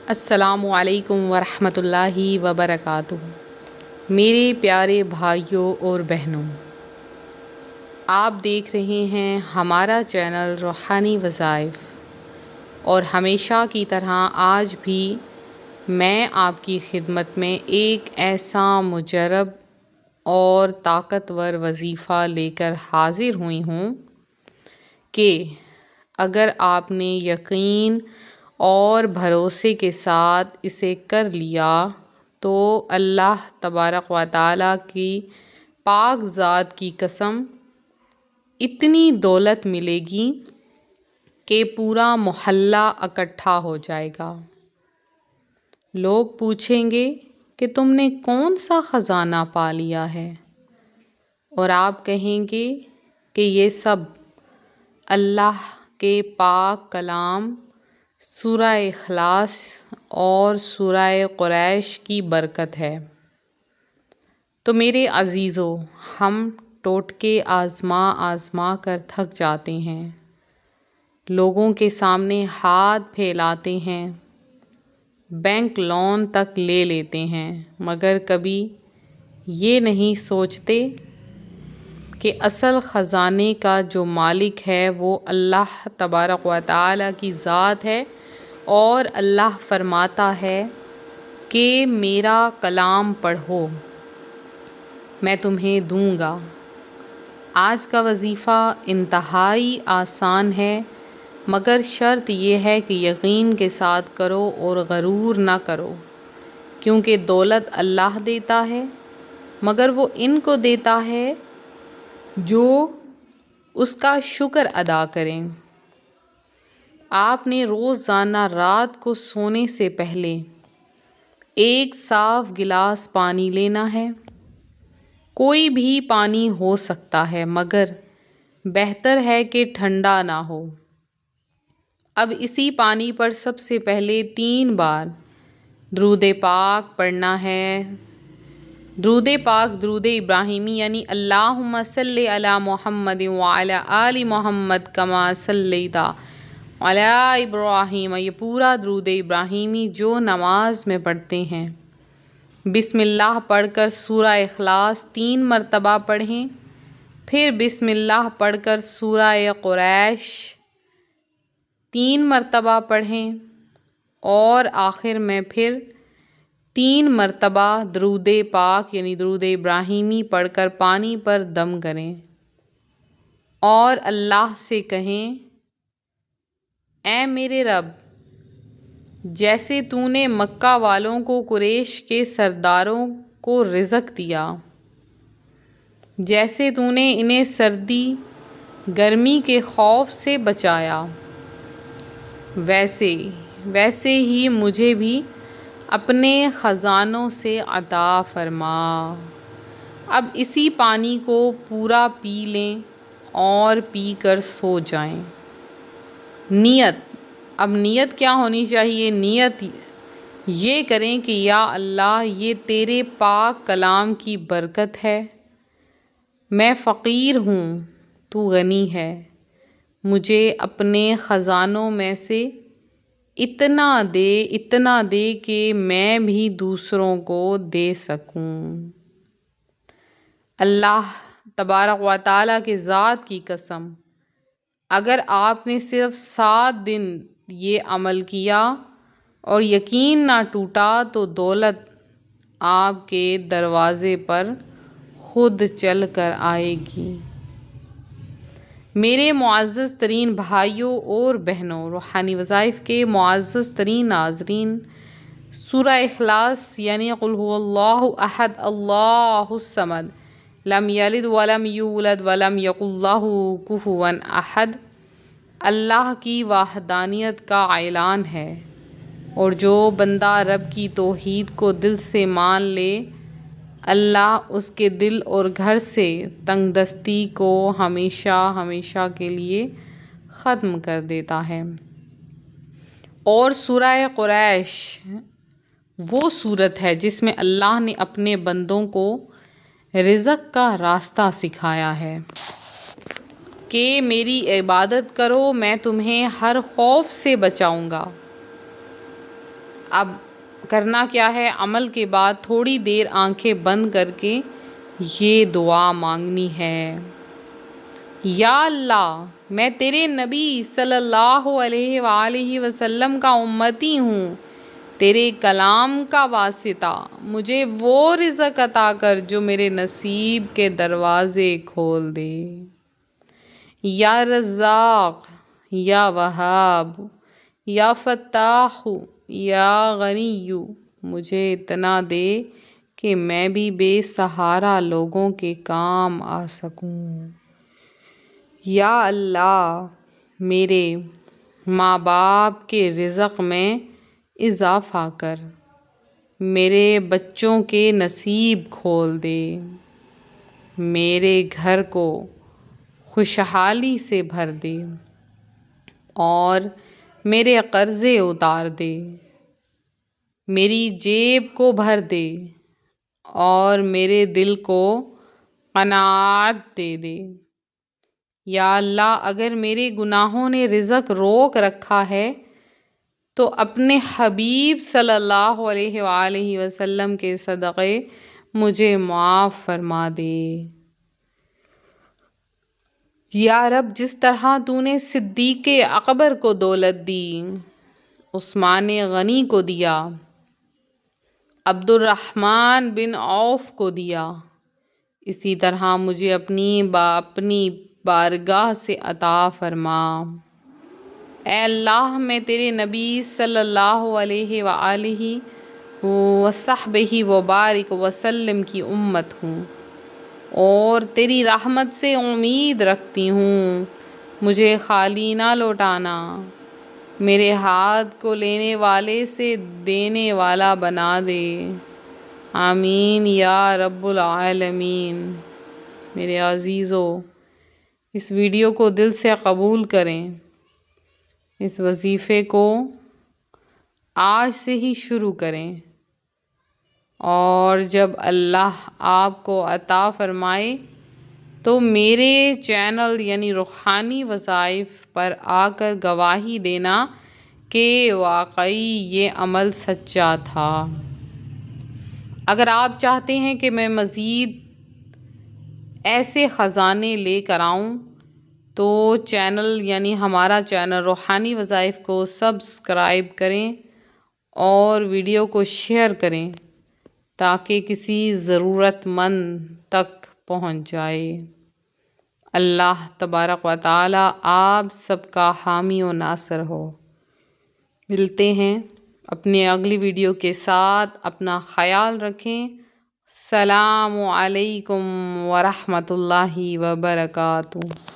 السلام علیکم ورحمۃ اللہ وبرکاتہ۔ میرے پیارے بھائیوں اور بہنوں، آپ دیکھ رہے ہیں ہمارا چینل روحانی وظائف، اور ہمیشہ کی طرح آج بھی میں آپ کی خدمت میں ایک ایسا مجرب اور طاقتور وظیفہ لے کر حاضر ہوئی ہوں کہ اگر آپ نے یقین اور بھروسے کے ساتھ اسے کر لیا تو اللہ تبارک و تعالیٰ کی پاک ذات کی قسم اتنی دولت ملے گی کہ پورا محلہ اکٹھا ہو جائے گا۔ لوگ پوچھیں گے کہ تم نے کون سا خزانہ پا لیا ہے، اور آپ کہیں گے کہ یہ سب اللہ کے پاک کلام سورہ اخلاص اور سورہ قریش کی برکت ہے۔ تو میرے عزیزو، ہم ٹوٹکے آزما کر تھک جاتے ہیں، لوگوں کے سامنے ہاتھ پھیلاتے ہیں، بینک لون تک لے لیتے ہیں، مگر کبھی یہ نہیں سوچتے کہ اصل خزانے کا جو مالک ہے وہ اللہ تبارک و تعالیٰ کی ذات ہے، اور اللہ فرماتا ہے کہ میرا کلام پڑھو، میں تمہیں دوں گا۔ آج کا وظیفہ انتہائی آسان ہے، مگر شرط یہ ہے کہ یقین کے ساتھ کرو اور غرور نہ کرو، کیونکہ دولت اللہ دیتا ہے، مگر وہ ان کو دیتا ہے جو اس کا شکر ادا کریں۔ آپ نے روزانہ رات کو سونے سے پہلے ایک صاف گلاس پانی لینا ہے۔ کوئی بھی پانی ہو سکتا ہے، مگر بہتر ہے کہ ٹھنڈا نہ ہو۔ اب اسی پانی پر سب سے پہلے 3 بار درود پاک پڑھنا ہے۔ درود پاک درود ابراہیمی، یعنی اللہم صلی علی محمد وعلی آل محمد کما صلیت علی ابراہیم، یہ پورا درود ابراہیمی جو نماز میں پڑھتے ہیں۔ بسم اللہ پڑھ کر سورہ اخلاص 3 مرتبہ پڑھیں، پھر بسم اللہ پڑھ کر سورہ قریش 3 مرتبہ پڑھیں، اور آخر میں پھر 3 مرتبہ درود پاک یعنی درود ابراہیمی پڑھ کر پانی پر دم کریں، اور اللہ سے کہیں، اے میرے رب، جیسے تو نے مکہ والوں کو قریش کے سرداروں کو رزق دیا، جیسے تو نے انہیں سردی گرمی کے خوف سے بچایا، ویسے ہی مجھے بھی اپنے خزانوں سے عطا فرما۔ اب اسی پانی کو پورا پی لیں اور پی کر سو جائیں۔ اب نیت کیا ہونی چاہیے؟ نیت یہ کریں کہ یا اللہ، یہ تیرے پاک کلام کی برکت ہے، میں فقیر ہوں، تو غنی ہے، مجھے اپنے خزانوں میں سے اتنا دے کہ میں بھی دوسروں کو دے سکوں۔ اللہ تبارک و تعالیٰ کے ذات کی قسم، اگر آپ نے صرف 7 دن یہ عمل کیا اور یقین نہ ٹوٹا تو دولت آپ کے دروازے پر خود چل کر آئے گی۔ میرے معزز ترین بھائیوں اور بہنوں، روحانی وظائف کے معزز ترین ناظرین، سورہ اخلاص یعنی قل هو اللہ احد اللہ الصمد لم یلد ولم یولد ولم یکن لہ کفوا احد، اللہ کی وحدانیت کا اعلان ہے، اور جو بندہ رب کی توحید کو دل سے مان لے، اللہ اس کے دل اور گھر سے تنگ دستی کو ہمیشہ کے لیے ختم کر دیتا ہے۔ اور سورہ قریش وہ سورت ہے جس میں اللہ نے اپنے بندوں کو رزق کا راستہ سکھایا ہے کہ میری عبادت کرو، میں تمہیں ہر خوف سے بچاؤں گا۔ اب کرنا کیا ہے، عمل کے بعد تھوڑی دیر آنکھیں بند کر کے یہ دعا مانگنی ہے: یا اللہ، میں تیرے نبی صلی اللہ علیہ وآلہ وسلم کا امتی ہوں، تیرے کلام کا واسطہ مجھے وہ رزق عطا کر جو میرے نصیب کے دروازے کھول دے۔ یا رزاق، یا وہاب، یا فتاح، یا غنی، مجھے اتنا دے کہ میں بھی بے سہارا لوگوں کے کام آ سکوں۔ یا اللہ، میرے ماں باپ کے رزق میں اضافہ کر، میرے بچوں کے نصیب کھول دے، میرے گھر کو خوشحالی سے بھر دے اور میرے قرضے اتار دے، میری جیب کو بھر دے اور میرے دل کو قناعت دے دے۔ یا اللہ، اگر میرے گناہوں نے رزق روک رکھا ہے تو اپنے حبیب صلی اللہ علیہ وآلہ وسلم کے صدقے مجھے معاف فرما دے۔ یا رب، جس طرح تو نے صدیق اکبر کو دولت دی، عثمان غنی کو دیا، عبد الرحمن بن عوف کو دیا، اسی طرح مجھے اپنی بارگاہ سے عطا فرما۔ اے اللہ، میں تیرے نبی صلی اللہ علیہ وآلہ وصحبہ وبارک وسلم کی امت ہوں اور تیری رحمت سے امید رکھتی ہوں، مجھے خالی نہ لوٹانا، میرے ہاتھ کو لینے والے سے دینے والا بنا دے، آمین یا رب العالمین۔ میرے عزیزو، اس ویڈیو کو دل سے قبول کریں، اس وظیفے کو آج سے ہی شروع کریں، اور جب اللہ آپ کو عطا فرمائے تو میرے چینل یعنی روحانی وظائف پر آ کر گواہی دینا کہ واقعی یہ عمل سچا تھا۔ اگر آپ چاہتے ہیں کہ میں مزید ایسے خزانے لے کر آؤں تو چینل یعنی ہمارا چینل روحانی وظائف کو سبسکرائب کریں اور ویڈیو کو شیئر کریں تاکہ کسی ضرورت مند تک پہنچ جائے۔ اللہ تبارک و تعالی آپ سب کا حامی و ناصر ہو۔ ملتے ہیں اپنے اگلی ویڈیو کے ساتھ، اپنا خیال رکھیں۔ السلام علیکم ورحمۃ اللہ وبرکاتہ۔